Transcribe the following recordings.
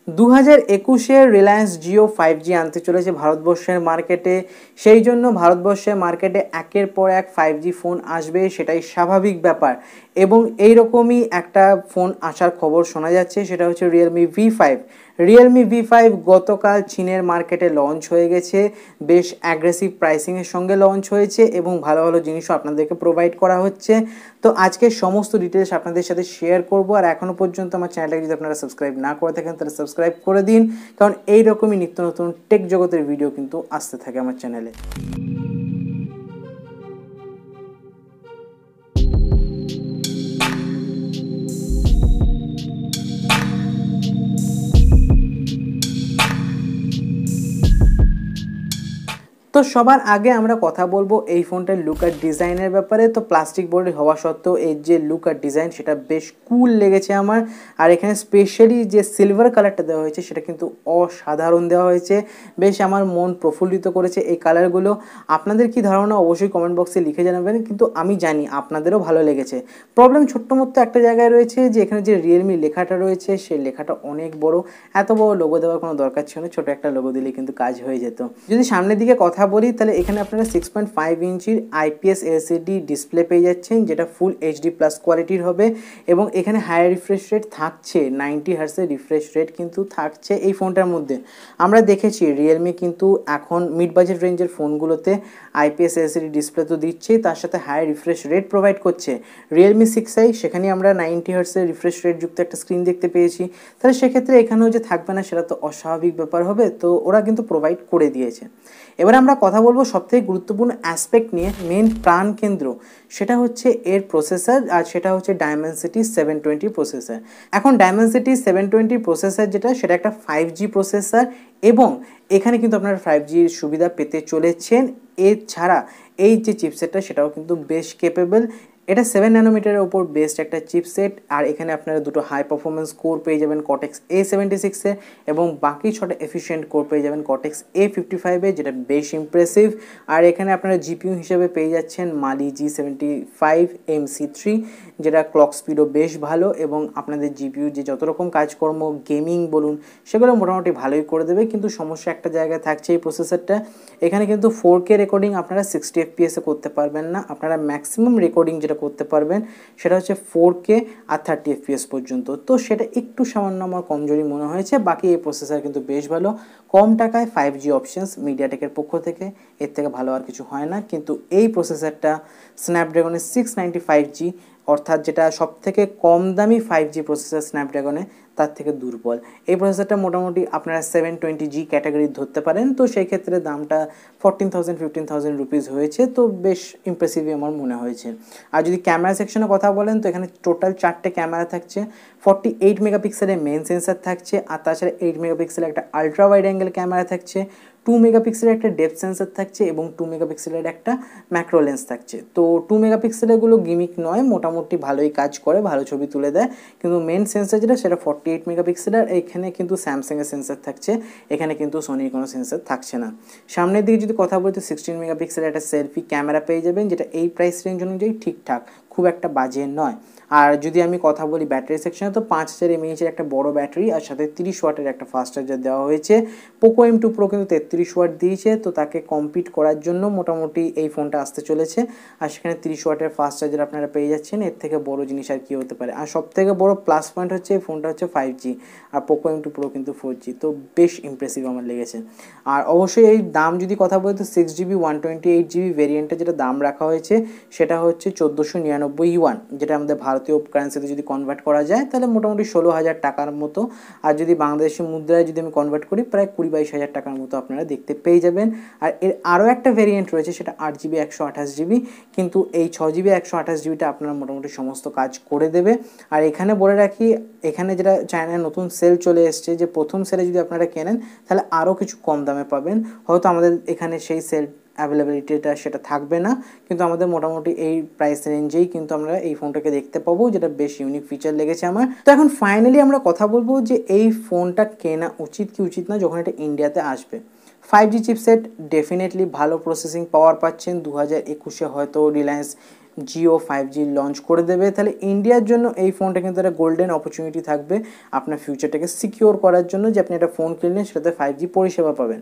2021-এ Reliance Jio 5G আনতে চলেছে ভারতবর্ষের মার্কেটে। সেই জন্য ভারতবর্ষের মার্কেটে একের পর এক 5G ফোন আসবে, সেটাই স্বাভাবিক ব্যাপার। এবং এইরকমই একটা ফোন আসার খবর শোনা যাচ্ছে, সেটা হচ্ছে Realme V5। Realme V5 গতকাল চীনের মার্কেটে লঞ্চ হয়ে গেছে, বেশ অ্যাগ্রেসিভ প্রাইসিংয়ের সঙ্গে লঞ্চ হয়েছে এবং ভালো ভালো জিনিসও আপনাদেরকে প্রোভাইড করা হচ্ছে। তো আজকে সমস্ত ডিটেলস আপনাদের সাথে শেয়ার করব। আর এখনও পর্যন্ত আমার চ্যানেলটাকে যদি আপনারা সাবস্ক্রাইব না করে থাকেন তাহলে সাবস্ক্রাইব করে দিন, কারণ এইরকমই নিত্য নতুন টেক জগতের ভিডিও কিন্তু আসতে থাকে আমার চ্যানেলে। তো সবার আগে আমরা কথা বলবো এই ফোনটার লুক আর ডিজাইনের ব্যাপারে। তো প্লাস্টিক বডি হওয়া সত্ত্বেও এর যে লুক আর ডিজাইন সেটা বেশ কুল লেগেছে আমার। আর এখানে স্পেশালি যে সিলভার কালারটা দেওয়া হয়েছে সেটা কিন্তু অসাধারণ দেওয়া হয়েছে, বেশ আমার মন প্রফুল্লিত করেছে এই কালারগুলো। আপনাদের কি ধারণা অবশ্যই কমেন্ট বক্সে লিখে জানাবেন, কিন্তু আমি জানি আপনাদেরও ভালো লেগেছে। প্রবলেম ছোট্ট মতো একটা জায়গায় রয়েছে যে এখানে যে রিয়েলমি লেখাটা রয়েছে সেই লেখাটা অনেক বড়, এত বড় লোগো দেওয়ার কোনো দরকার ছিল না, ছোটো একটা লোগো দিলে কিন্তু কাজ হয়ে যেত। যদি সামনের দিকে কথা বলি তাহলে এখানে আপনারা 6.5 ইঞ্চির IPS LCD ডিসপ্লে পেয়ে যাচ্ছেন, যেটা ফুল HD প্লাস কোয়ালিটির হবে। এবং এখানে হাই রিফ্রেশ রেট থাকছে, 90 হার্টসের রিফ্রেশ রেট কিন্তু থাকছে এই ফোনটার মধ্যে। আমরা দেখেছি রিয়েলমি কিন্তু এখন মিড বাজেট রেঞ্জের ফোনগুলোতে IPS LCD ডিসপ্লে তো দিচ্ছেই, তার সাথে হাই রিফ্রেশ রেট প্রোভাইড করছে। রিয়েলমি 6i সেখানে আমরা 90 হার্টসের রিফ্রেশ রেট যুক্ত একটা স্ক্রিন দেখতে পেয়েছি। তাহলে সেক্ষেত্রে এখানেও যে থাকবে না সেটা তো অস্বাভাবিক ব্যাপার হবে, তো ওরা কিন্তু প্রোভাইড করে দিয়েছে। এবার আমরা কথা বলবো সবথেকে গুরুত্বপূর্ণ অ্যাসপেক্ট নিয়ে, মেন প্রাণ কেন্দ্র, সেটা হচ্ছে এর প্রসেসর, আর সেটা হচ্ছে Dimensity 720 প্রসেসর। এখন Dimensity 720 প্রসেসর যেটা, সেটা একটা 5G প্রসেসর এবং এখানে কিন্তু আপনারা 5Gর সুবিধা পেতে চলেছেন। এছাড়া এই যে চিপসেটটা সেটাও কিন্তু বেশ ক্যাপেবল। এটা 7 ন্যানোমিটারের ওপর বেস্ট একটা চিপসেট, আর এখানে আপনারা দুটো হাই পারফরমেন্স কোর পেয়ে যাবেন Cortex A76 এবং বাকি 6টা এফিশিয়েন্ট কোর পেয়ে যাবেন Cortex A55, যেটা বেশ ইমপ্রেসিভ। আর এখানে আপনারা জিপিইউ হিসেবে পেয়ে যাচ্ছেন Mali G75 MC3, যেটা ক্লক স্পিডও বেশ ভালো এবং আপনাদের জিপিইউ যে যত রকম কাজকর্ম গেমিং বলুন সেগুলো মোটামুটি ভালোই করে দেবে। কিন্তু সমস্যা একটা জায়গায় থাকছে এই প্রসেসরটা, এখানে কিন্তু 4K রেকর্ডিং আপনারা 60 FPS করতে পারবেন না। আপনারা ম্যাক্সিমাম রেকর্ডিং যেটা করতে পারবেন সেটা হচ্ছে 4K আর 30 FPS পর্যন্ত। তো সেটা একটু সামান্য আমার কমজোরি মনে হয়েছে, বাকি এই প্রসেসর কিন্তু বেশ ভালো। কম টাকায় 5G অপশনস মিডিয়াটেকের পক্ষ থেকে, এর থেকে ভালো আর কিছু হয় না। কিন্তু এই প্রসেসরটা স্ন্যাপড্রাগনের 695G, অর্থাৎ যেটা সবথেকে কম দামি 5G প্রসেসর স্ন্যাপড্রাগনে, তার থেকে দুর্বল। এই প্রসেসরটা মোটামুটি আপনারা 720G ক্যাটাগরি ধরতে পারেন, তো সেই ক্ষেত্রে দামটা 14,000-15,000 রুপিস হয়েছে, তো বেশ ইমপ্রেসিভই আমার মনে হয়েছে। আর যদি ক্যামেরা সেকশনে কথা বলেন তো এখানে টোটাল 4টে ক্যামেরা থাকছে। 48 মেগাপিক্সেলের মেন সেন্সার থাকছে, আর তাছাড়া 8 মেগাপিক্সেলের একটা আলট্রা ওয়াইড অ্যাঙ্গেল ক্যামেরা থাকছে, 2 মেগাপিক্সেলের একটা ডেপথ সেন্সার থাকছে এবং 2 মেগাপিক্সেলের একটা ম্যাক্রো লেন্স থাকছে। তো 2 মেগাপিক্সেলেরগুলো গিমিক নয়, মোটামুটি ভালোই কাজ করে, ভালো ছবি তুলে দেয়। কিন্তু মেন সেন্সার যেটা সেটা 48 মেগাপিক্সেলের। এখানে কিন্তু স্যামসাংয়ের সেন্সার থাকছে, এখানে কিন্তু সোনির কোনো সেন্সার থাকছে না। সামনের দিকে যদি কথা বলি তো 16 মেগাপিক্সেলের একটা সেলফি ক্যামেরা পেয়ে যাবেন, যেটা এই প্রাইস রেঞ্জ অনুযায়ী ঠিকঠাক, খুব একটা বাজে নয়। আর যদি আমি কথা বলি ব্যাটারি সেকশনে তো 5000 mAh একটা বড় ব্যাটারি আর সাথে 30 ওয়াটের একটা ফাস্ট চার্জার দেওয়া হয়েছে। পোকো M2 Pro কিন্তু 33 ওয়াট দিয়েছে, তো তাকে কম্পিট করার জন্য মোটামুটি এই ফোনটা আসতে চলেছে। আর সেখানে 30 ওয়াটের ফাস্ট চার্জার আপনারা পেয়ে যাচ্ছেন, এর থেকে বড় জিনিস আর কি হতে পারে। আর সব থেকে বড় প্লাস পয়েন্ট হচ্ছে এই ফোনটা হচ্ছে 5G, আর পোকো M2 Pro কিন্তু 4G, তো বেশ ইমপ্রেসিভ আমার লেগেছে। আর অবশ্যই এই দাম যদি কথা বলি তো 6GB 128GB ভেরিয়েন্টে যেটা দাম রাখা হয়েছে সেটা হচ্ছে 1499 ইউয়ান, যেটা আমাদের ভারতীয় কারেন্সিতে যদি কনভার্ট করা যায় তাহলে মোটামুটি 16,000 টাকার মতো। আর যদি বাংলাদেশি মুদ্রায় যদি আমি কনভার্ট করি প্রায় 20-22 হাজার টাকার মতো আপনারা দেখতে পেয়ে যাবেন। আর এর আরও একটা ভেরিয়েন্ট রয়েছে, সেটা 8GB 128GB, কিন্তু এই 6GB 128GBটা আপনারা মোটামুটি সমস্ত কাজ করে দেবে। আর এখানে বলে রাখি, এখানে যেটা চায়নায় নতুন সেল চলে এসছে, যে প্রথম সেলে যদি আপনারা কেনেন তাহলে আরও কিছু কম দামে পাবেন। হয়তো আমাদের এখানে সেই সেল অ্যাভেলেবিলিটিটা সেটা থাকবে না, কিন্তু আমাদের মোটামুটি এই প্রাইস রেঞ্জেই কিন্তু আমরা এই ফোনটাকে দেখতে পাবো, যেটা বেশ ইউনিক ফিচার লেগেছে আমার। তো এখন ফাইনালি আমরা কথা বলবো যে এই ফোনটা কেনা উচিত কি উচিত না যখন এটা ইন্ডিয়াতে আসবে। 5G চিপসেট ডেফিনেটলি ভালো প্রসেসিং পাওয়ার পাচ্ছেন। 2021-এ হয়তো রিলায়েন্স জিও 5G লঞ্চ করে দেবে, তাহলে ইন্ডিয়ার জন্য এই ফোনটা কিন্তু একটা গোল্ডেন অপরচুনিটি থাকবে আপনার ফিউচারটাকে সিকিওর করার জন্য, যে আপনি একটা ফোন কিনলেন সেটাতে 5G পরিষেবা পাবেন।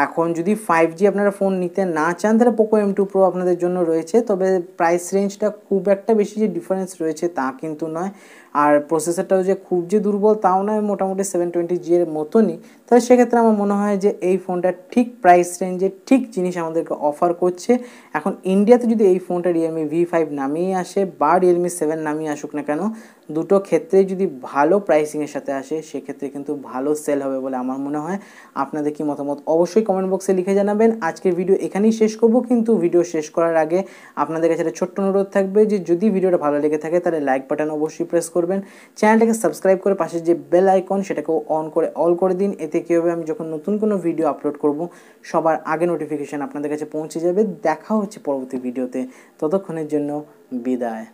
এখন যদি 5G আপনারা ফোন নিতে না চান তাহলে পোকো M2 Pro আপনাদের জন্য রয়েছে, তবে প্রাইস রেঞ্জটা খুব একটা বেশি যে ডিফারেন্স রয়েছে তা কিন্তু নয়, আর প্রসেসরটাও যে খুব যে দুর্বল তাও নয়, মোটামুটি 720G এর মতনই। তাহলে সেক্ষেত্রে আমার মনে হয় যে এই ফোনটা ঠিক প্রাইস রেঞ্জে ঠিক জিনিস আমাদেরকে অফার করছে। এখন ইন্ডিয়াতে যদি এই ফোনটা Realme V5 নামিয়ে আসে বা Realme 7 নামিয়ে আসুক না কেন, দুটো ক্ষেত্রেই যদি ভালো প্রাইসিংয়ের সাথে আসে সেক্ষেত্রে কিন্তু ভালো সেল হবে বলে আমার মনে হয়। আপনাদের কি মতামত অবশ্যই কমেন্ট বক্সে লিখে জানাবেন। আজকের ভিডিও এখানেই শেষ করব, কিন্তু ভিডিও শেষ করার আগে আপনাদের কাছে একটা ছোট্ট অনুরোধ থাকবে যে যদি ভিডিওটা ভালো লেগে থাকে তাহলে লাইক বাটন অবশ্যই প্রেস করবেন, চ্যানেলটাকে সাবস্ক্রাইব করে পাশে যে বেল আইকন সেটাকেও অন করে অল করে দিন। এতে কী হবে, আমি যখন নতুন কোনো ভিডিও আপলোড করব সবার আগে নোটিফিকেশান আপনাদের কাছে পৌঁছে যাবে। দেখা হচ্ছে পরবর্তী ভিডিওতে, ততক্ষণের জন্য বিদায়।